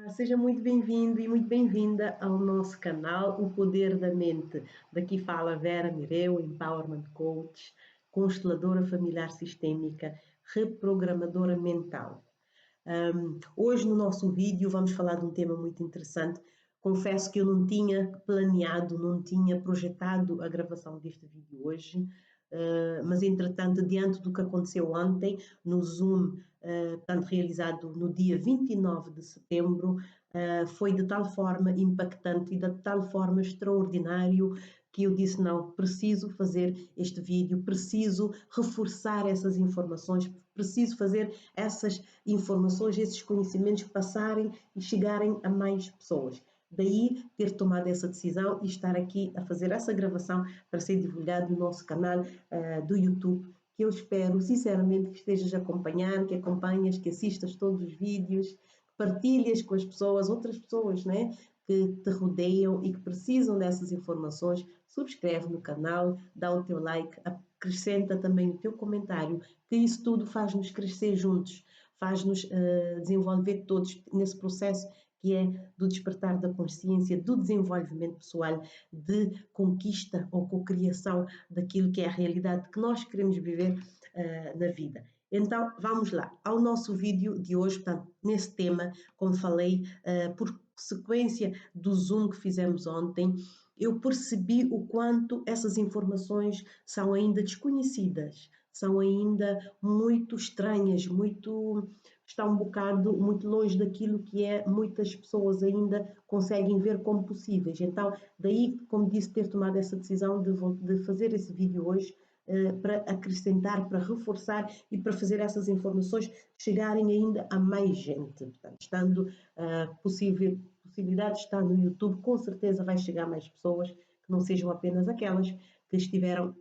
Seja muito bem-vindo e muito bem-vinda ao nosso canal O Poder da Mente. Daqui fala Vera Mireu, Empowerment Coach, consteladora familiar sistêmica, reprogramadora mental. Hoje no nosso vídeo vamos falar de um tema muito interessante. Confesso que eu não tinha planeado, não tinha projetado a gravação deste vídeo hoje, mas entretanto, diante do que aconteceu ontem no Zoom, portanto, realizado no dia 29 de setembro, foi de tal forma impactante e de tal forma extraordinário que eu disse, não, preciso fazer este vídeo, preciso reforçar essas informações, preciso fazer essas informações, esses conhecimentos passarem e chegarem a mais pessoas. Daí ter tomado essa decisão e estar aqui a fazer essa gravação para ser divulgado no nosso canal do YouTube, que eu espero sinceramente que estejas a acompanhar, que acompanhas, que assistas todos os vídeos, que partilhas com as pessoas, outras pessoas, né, que te rodeiam e que precisam dessas informações. Subscreve no canal, dá o teu like, acrescenta também o teu comentário, que isso tudo faz-nos crescer juntos, faz-nos desenvolver todos nesse processo que é do despertar da consciência, do desenvolvimento pessoal, de conquista ou cocriação daquilo que é a realidade que nós queremos viver na vida. Então, vamos lá ao nosso vídeo de hoje, portanto, nesse tema, como falei, por sequência do Zoom que fizemos ontem, eu percebi o quanto essas informações são ainda desconhecidas, são ainda muito estranhas, está um bocado muito longe daquilo que muitas pessoas ainda conseguem ver como possíveis. Então, daí, como disse, ter tomado essa decisão de fazer esse vídeo hoje, para acrescentar, para reforçar e para fazer essas informações chegarem ainda a mais gente. Portanto, estando possibilidade de estar no YouTube, com certeza vai chegar a mais pessoas, que não sejam apenas aquelas que estiveram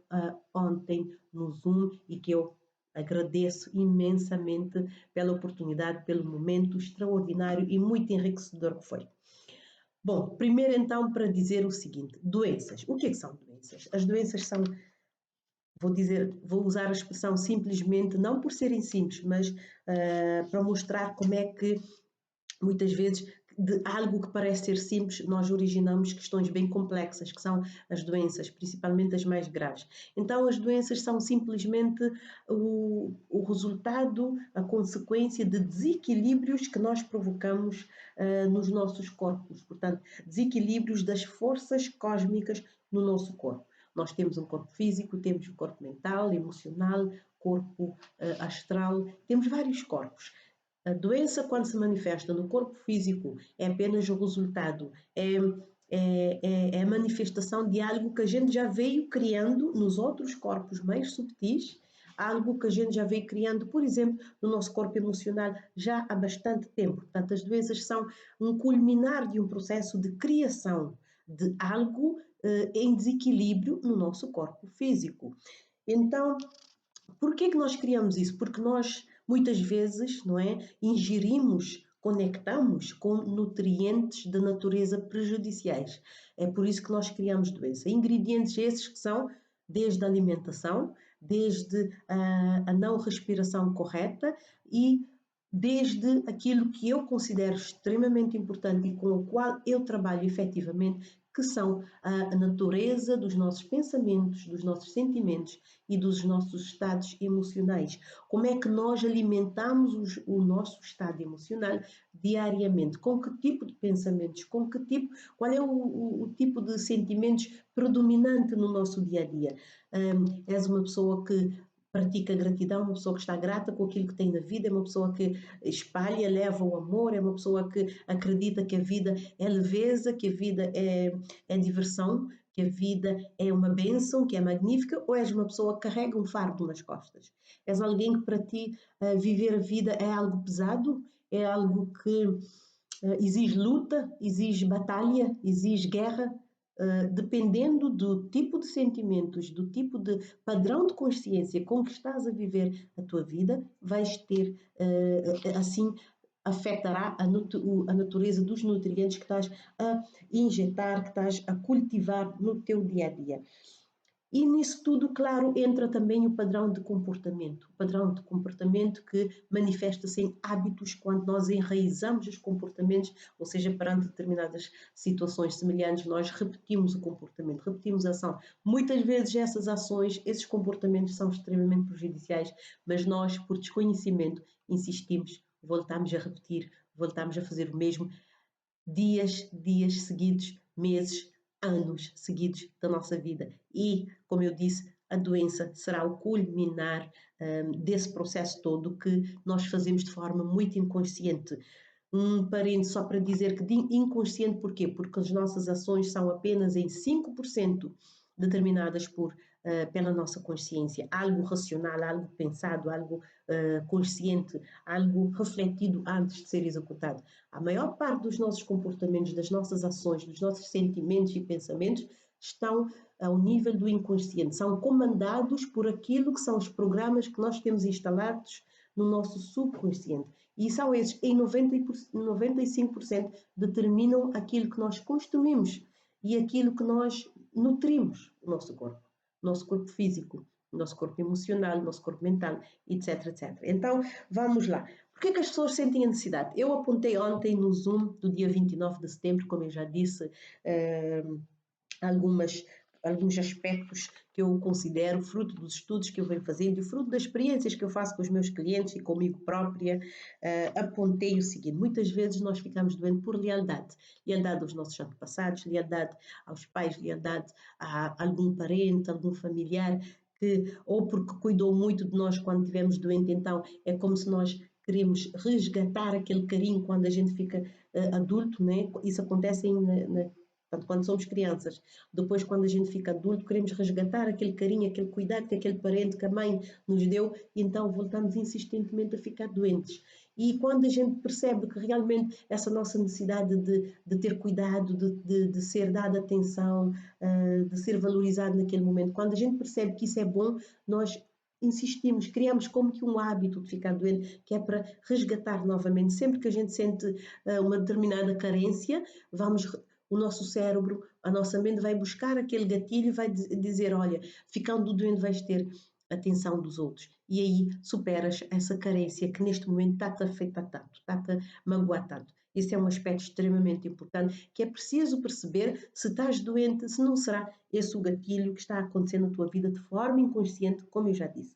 ontem no Zoom e que eu agradeço imensamente pela oportunidade, pelo momento extraordinário e muito enriquecedor que foi. Bom, primeiro então para dizer o seguinte, doenças. O que é que são doenças? As doenças são, vou usar a expressão simplesmente, não por serem simples, mas para mostrar como é que muitas vezes de algo que parece ser simples, nós originamos questões bem complexas, que são as doenças, principalmente as mais graves. Então, as doenças são simplesmente o resultado, a consequência de desequilíbrios que nós provocamos nos nossos corpos, portanto, desequilíbrios das forças cósmicas no nosso corpo. Nós temos um corpo físico, temos um corpo mental, emocional, corpo astral, temos vários corpos. A doença, quando se manifesta no corpo físico, é apenas o resultado, é a manifestação de algo que a gente já veio criando nos outros corpos mais subtis, algo que a gente já veio criando, por exemplo, no nosso corpo emocional já há bastante tempo. Portanto, as doenças são um culminar de um processo de criação de algo em desequilíbrio no nosso corpo físico. Então, por que nós criamos isso? Porque nós, muitas vezes, não é, ingerimos, conectamos com nutrientes de natureza prejudiciais. É por isso que nós criamos doença. Ingredientes esses que são desde a alimentação, desde a não respiração correta e desde aquilo que eu considero extremamente importante e com o qual eu trabalho efetivamente, que são a natureza dos nossos pensamentos, dos nossos sentimentos e dos nossos estados emocionais. Como é que nós alimentamos o nosso estado emocional diariamente? Com que tipo de pensamentos? Qual é o tipo de sentimentos predominante no nosso dia a dia? És uma pessoa que pratica gratidão, uma pessoa que está grata com aquilo que tem na vida, é uma pessoa que espalha, leva o amor, é uma pessoa que acredita que a vida é leveza, que a vida é diversão, que a vida é uma bênção, que é magnífica, ou és uma pessoa que carrega um fardo nas costas? És alguém que para ti viver a vida é algo pesado, é algo que exige luta, exige batalha, exige guerra? Dependendo do tipo de sentimentos, do tipo de padrão de consciência com que estás a viver a tua vida, vais ter, assim, afetará a natureza dos nutrientes que estás a injetar, que estás a cultivar no teu dia a dia. E nisso tudo, claro, entra também o padrão de comportamento. O padrão de comportamento que manifesta-se em hábitos quando nós enraizamos os comportamentos, ou seja, perante determinadas situações semelhantes, nós repetimos o comportamento, repetimos a ação. Muitas vezes essas ações, esses comportamentos são extremamente prejudiciais, mas nós, por desconhecimento, insistimos, voltamos a repetir, voltamos a fazer o mesmo, dias seguidos, meses, anos seguidos da nossa vida. E, como eu disse, a doença será o culminar desse processo todo que nós fazemos de forma muito inconsciente. Um parente só para dizer que inconsciente porquê? Porque as nossas ações são apenas em 5% determinadas pela nossa consciência, algo racional, algo pensado, algo consciente, algo refletido antes de ser executado. A maior parte dos nossos comportamentos, das nossas ações, dos nossos sentimentos e pensamentos estão ao nível do inconsciente, são comandados por aquilo que são os programas que nós temos instalados no nosso subconsciente. E são esses, em 95%, determinam aquilo que nós construímos e aquilo que nós nutrimos o nosso corpo físico, o nosso corpo emocional, o nosso corpo mental, etc, etc. Então, vamos lá. Por que as pessoas sentem a necessidade? Eu apontei ontem no Zoom do dia 29 de setembro, como eu já disse, alguns aspectos que eu considero fruto dos estudos que eu venho fazendo e fruto das experiências que eu faço com os meus clientes e comigo própria, apontei o seguinte: muitas vezes nós ficamos doentes por lealdade. Lealdade aos nossos antepassados, lealdade aos pais, lealdade a algum parente, algum familiar, ou porque cuidou muito de nós quando estivemos doentes, então é como se nós queremos resgatar aquele carinho quando a gente fica adulto, né? Isso acontece portanto, quando somos crianças. Depois, quando a gente fica adulto, queremos resgatar aquele carinho, aquele cuidado que aquele parente, que a mãe nos deu, e então voltamos insistentemente a ficar doentes. E quando a gente percebe que realmente essa nossa necessidade de ter cuidado, de ser dada atenção, de ser valorizado naquele momento, quando a gente percebe que isso é bom, nós insistimos, criamos como que um hábito de ficar doente, que é para resgatar novamente. Sempre que a gente sente uma determinada carência, o nosso cérebro, a nossa mente vai buscar aquele gatilho e vai dizer: olha, ficando doente vais ter atenção dos outros. E aí superas essa carência que neste momento está-te a afetar tanto, está-te a magoar tanto. Esse é um aspecto extremamente importante, que é preciso perceber se estás doente, se não será esse o gatilho que está acontecendo na tua vida de forma inconsciente, como eu já disse.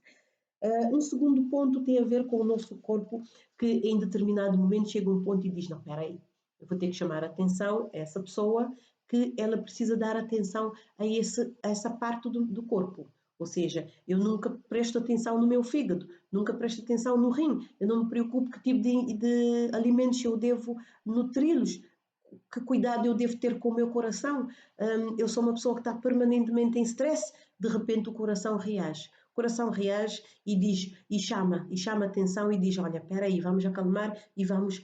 Um segundo ponto tem a ver com o nosso corpo, que em determinado momento chega a um ponto e diz: não, espera aí, eu vou ter que chamar a atenção a essa pessoa, que ela precisa dar atenção a essa parte do corpo. Ou seja, eu nunca presto atenção no meu fígado, nunca presto atenção no rim, eu não me preocupo que tipo de alimentos eu devo nutri-los, que cuidado eu devo ter com o meu coração. Eu sou uma pessoa que está permanentemente em stress, de repente o coração reage. O coração reage e diz, e chama atenção e diz: olha, espera aí, vamos acalmar e vamos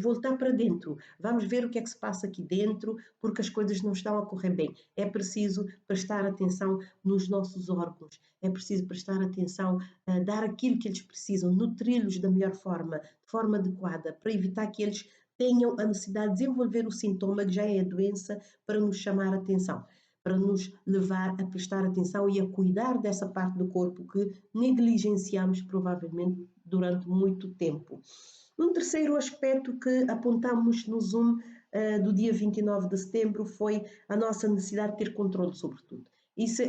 voltar para dentro, vamos ver o que é que se passa aqui dentro, porque as coisas não estão a correr bem. É preciso prestar atenção nos nossos órgãos, é preciso prestar atenção, dar aquilo que eles precisam, nutri-los da melhor forma, de forma adequada, para evitar que eles tenham a necessidade de desenvolver o sintoma, que já é a doença, para nos chamar a atenção, para nos levar a prestar atenção e a cuidar dessa parte do corpo que negligenciamos provavelmente durante muito tempo. Um terceiro aspecto que apontamos no Zoom do dia 29 de setembro foi a nossa necessidade de ter controle sobre tudo. Isso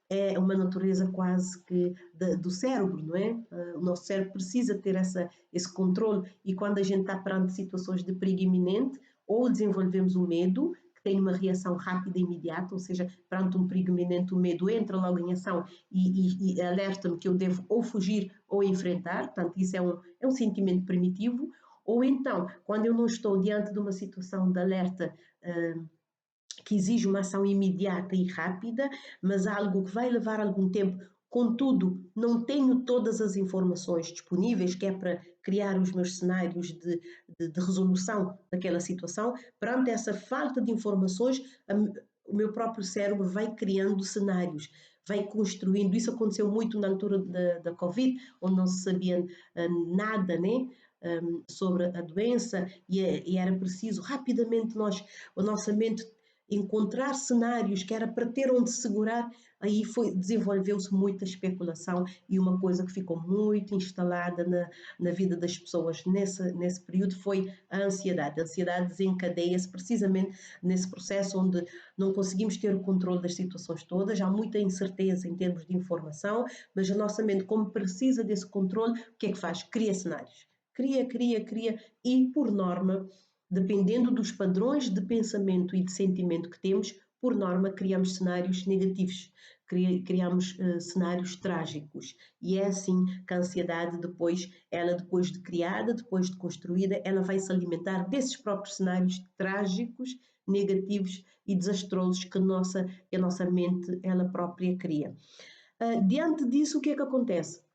é uma natureza quase que do cérebro, não é? O nosso cérebro precisa ter esse controle, e quando a gente está perante situações de perigo iminente, ou desenvolvemos o medo, que tem uma reação rápida e imediata, ou seja, perante um perigo iminente, o medo entra logo em ação e alerta-me que eu devo ou fugir ou enfrentar, portanto, isso é um sentimento primitivo. Ou então, quando eu não estou diante de uma situação de alerta que exige uma ação imediata e rápida, mas algo que vai levar algum tempo, contudo, não tenho todas as informações disponíveis, que é para criar os meus cenários de resolução daquela situação. Perante essa falta de informações, o meu próprio cérebro vai criando cenários, vai construindo. Isso aconteceu muito na altura da Covid, onde não se sabia nada, né? Sobre a doença, e era preciso rapidamente a nossa mente encontrar cenários que era para ter onde segurar, aí desenvolveu-se muita especulação e uma coisa que ficou muito instalada na vida das pessoas nesse período foi a ansiedade. A ansiedade desencadeia-se precisamente nesse processo onde não conseguimos ter o controle das situações todas, há muita incerteza em termos de informação, mas a nossa mente, como precisa desse controle, o que é que faz? Cria cenários. Cria e, por norma, dependendo dos padrões de pensamento e de sentimento que temos, por norma, criamos cenários negativos, criamos cenários trágicos. E é assim que a ansiedade depois de criada, depois de construída, ela vai se alimentar desses próprios cenários trágicos, negativos e desastrosos que a nossa mente ela própria cria. Diante disso, o que é que acontece?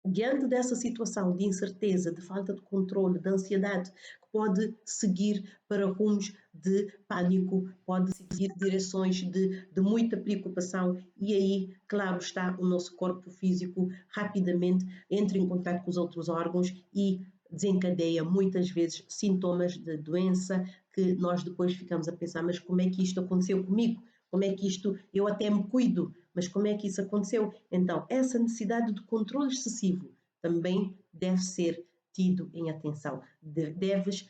Diante dessa situação de incerteza, de falta de controle, de ansiedade, que pode seguir para rumos de pânico, pode seguir direções de muita preocupação, e aí, claro está, o nosso corpo físico rapidamente entra em contato com os outros órgãos e desencadeia muitas vezes sintomas de doença que nós depois ficamos a pensar, mas como é que isto aconteceu comigo? Como é que isto, eu até me cuido, mas como é que isso aconteceu? Então, essa necessidade de controle excessivo também deve ser tido em atenção. Deves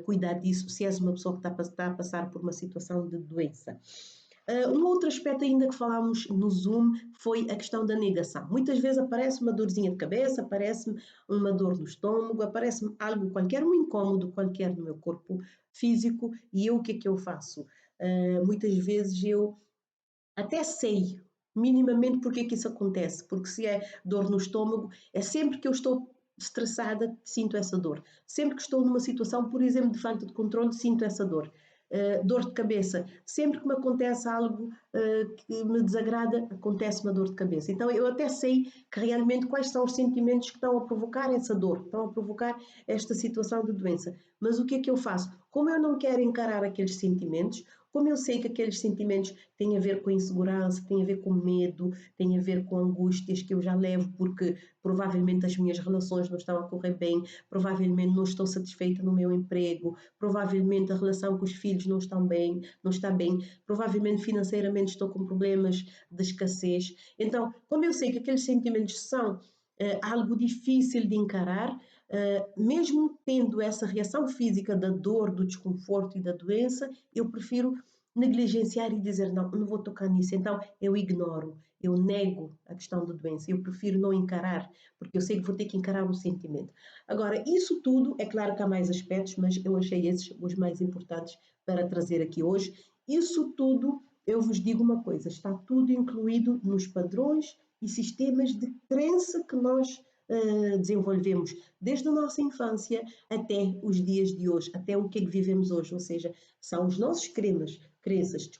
cuidar disso se és uma pessoa que está a passar por uma situação de doença. Um outro aspecto ainda que falámos no Zoom foi a questão da negação. Muitas vezes aparece uma dorzinha de cabeça, aparece-me uma dor no estômago, aparece-me algo qualquer, um incômodo qualquer no meu corpo físico, e eu o que é que eu faço? Muitas vezes eu até sei minimamente porque é que isso acontece, porque se é dor no estômago, é sempre que eu estou estressada, sinto essa dor. Sempre que estou numa situação, por exemplo, de falta de controle, sinto essa dor. Dor de cabeça, sempre que me acontece algo que me desagrada, acontece uma dor de cabeça. Então eu até sei que realmente quais são os sentimentos que estão a provocar essa dor, estão a provocar esta situação de doença. Mas o que é que eu faço? Como eu não quero encarar aqueles sentimentos, como eu sei que aqueles sentimentos têm a ver com insegurança, têm a ver com medo, têm a ver com angústias que eu já levo porque provavelmente as minhas relações não estão a correr bem, provavelmente não estou satisfeita no meu emprego, provavelmente a relação com os filhos não está bem, provavelmente financeiramente estou com problemas de escassez. Então, como eu sei que aqueles sentimentos são algo difícil de encarar, mesmo tendo essa reação física da dor, do desconforto e da doença, eu prefiro negligenciar e dizer não, não vou tocar nisso. Então eu ignoro, eu nego a questão da doença, eu prefiro não encarar, porque eu sei que vou ter que encarar o sentimento. Agora, isso tudo, é claro que há mais aspectos, mas eu achei esses os mais importantes para trazer aqui hoje. Isso tudo, eu vos digo uma coisa, está tudo incluído nos padrões e sistemas de crença que nós desenvolvemos desde a nossa infância até os dias de hoje, até o que é que vivemos hoje, ou seja, são os nossos crenças,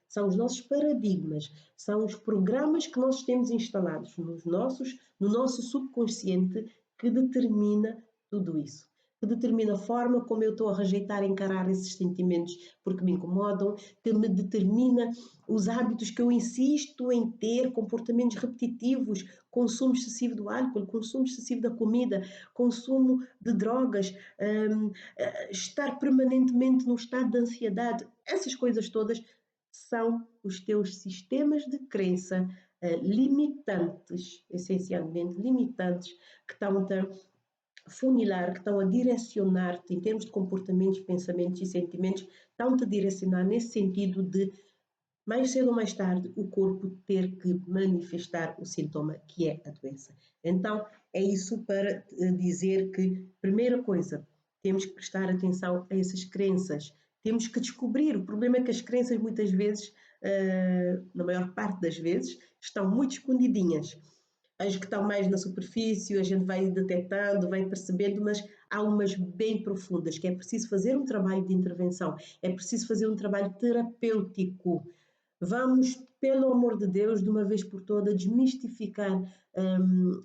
são os nossos paradigmas, são os programas que nós temos instalados no nosso subconsciente que determina tudo isso, que determina a forma como eu estou a rejeitar, encarar esses sentimentos porque me incomodam, que me determina os hábitos que eu insisto em ter, comportamentos repetitivos, consumo excessivo do álcool, consumo excessivo da comida, consumo de drogas, estar permanentemente num estado de ansiedade, essas coisas todas são os teus sistemas de crença limitantes, essencialmente limitantes, que estão-te a funilar, que estão a direcionar-te em termos de comportamentos, pensamentos e sentimentos, estão-te a direcionar nesse sentido de mais cedo ou mais tarde, o corpo ter que manifestar o sintoma que é a doença. Então, é isso para dizer que, primeira coisa, temos que prestar atenção a essas crenças. Temos que descobrir. O problema é que as crenças, muitas vezes, na maior parte das vezes, estão muito escondidinhas. As que estão mais na superfície, a gente vai detectando, vai percebendo, mas há umas bem profundas, que é preciso fazer um trabalho de intervenção, é preciso fazer um trabalho terapêutico. Vamos, pelo amor de Deus, de uma vez por todas, desmistificar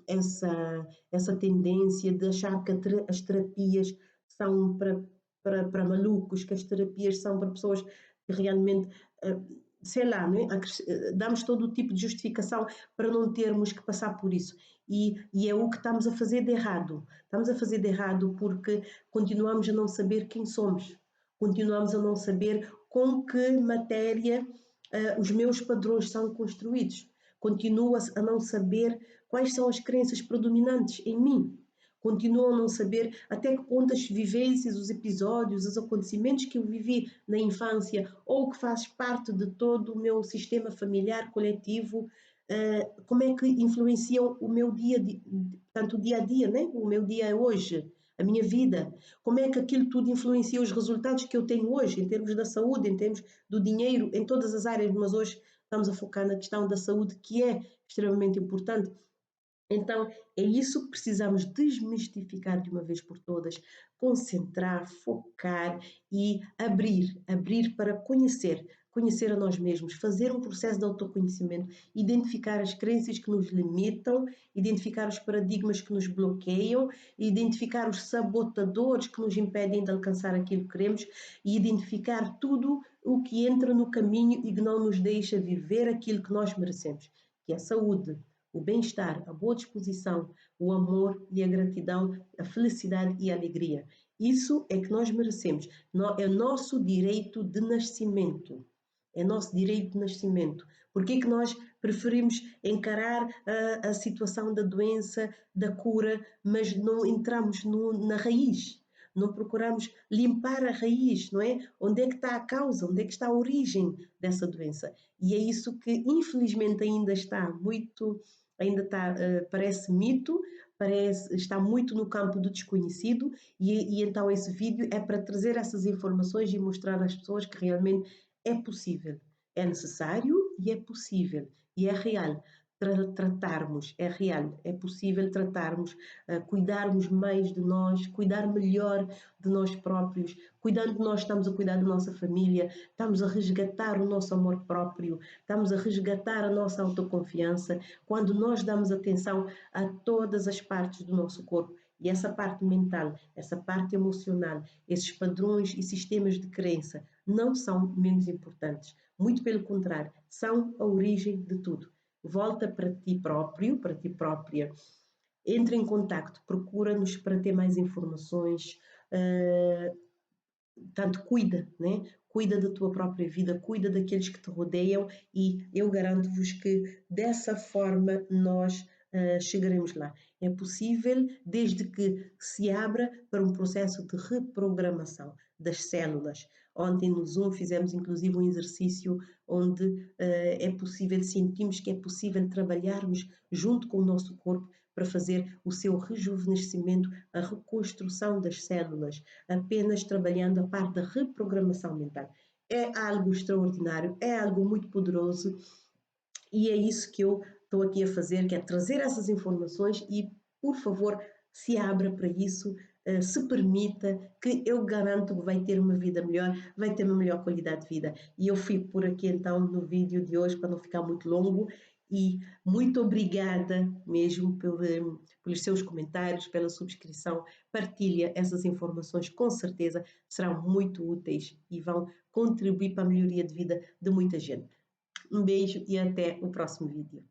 essa tendência de achar que as terapias são para malucos, que as terapias são para pessoas que realmente, sei lá, né? Damos todo o tipo de justificação para não termos que passar por isso. E é o que estamos a fazer de errado. Estamos a fazer de errado porque continuamos a não saber quem somos. continuamos a não saber com que matéria os meus padrões são construídos, continuo a não saber quais são as crenças predominantes em mim, continuo a não saber até que ponto as vivências, os episódios, os acontecimentos que eu vivi na infância ou que faz parte de todo o meu sistema familiar coletivo, como é que influenciam o meu dia, tanto o dia a dia, né? O meu dia hoje, a minha vida, como é que aquilo tudo influencia os resultados que eu tenho hoje, em termos da saúde, em termos do dinheiro, em todas as áreas, mas hoje estamos a focar na questão da saúde, que é extremamente importante. Então, é isso que precisamos desmistificar de uma vez por todas, concentrar, focar e abrir para conhecer a nós mesmos, fazer um processo de autoconhecimento, identificar as crenças que nos limitam, identificar os paradigmas que nos bloqueiam, identificar os sabotadores que nos impedem de alcançar aquilo que queremos e identificar tudo o que entra no caminho e que não nos deixa viver aquilo que nós merecemos, que é a saúde, o bem-estar, a boa disposição, o amor e a gratidão, a felicidade e a alegria. Isso é que nós merecemos. É nosso direito de nascimento. É nosso direito de nascimento. Por que nós preferimos encarar a situação da doença, da cura, mas não entramos na raiz? Não procuramos limpar a raiz, não é? Onde é que está a causa? Onde é que está a origem dessa doença? E é isso que, infelizmente, ainda está, parece mito, está muito no campo do desconhecido e então esse vídeo é para trazer essas informações e mostrar às pessoas que realmente é possível, é necessário e é possível e é real tratarmos, é real, é possível tratarmos, cuidarmos mais de nós, cuidar melhor de nós próprios, cuidando de nós estamos a cuidar da nossa família, estamos a resgatar o nosso amor próprio, estamos a resgatar a nossa autoconfiança, quando nós damos atenção a todas as partes do nosso corpo. E essa parte mental, essa parte emocional, esses padrões e sistemas de crença não são menos importantes. Muito pelo contrário, são a origem de tudo. Volta para ti próprio, para ti própria. Entra em contacto, procura-nos para ter mais informações. Tanto cuida, né? Cuida da tua própria vida, cuida daqueles que te rodeiam e eu garanto-vos que dessa forma nós chegaremos lá. É possível desde que se abra para um processo de reprogramação das células. Ontem no Zoom fizemos inclusive um exercício onde é possível, sentimos que é possível trabalharmos junto com o nosso corpo para fazer o seu rejuvenescimento, a reconstrução das células, apenas trabalhando a parte da reprogramação mental. É algo extraordinário, é algo muito poderoso e é isso que eu estou aqui a fazer, que é trazer essas informações e, por favor, se abra para isso, se permita, que eu garanto que vai ter uma vida melhor, vai ter uma melhor qualidade de vida. E eu fico por aqui então no vídeo de hoje para não ficar muito longo e muito obrigada mesmo pelos seus comentários, pela subscrição, partilha essas informações, com certeza serão muito úteis e vão contribuir para a melhoria de vida de muita gente. Um beijo e até o próximo vídeo.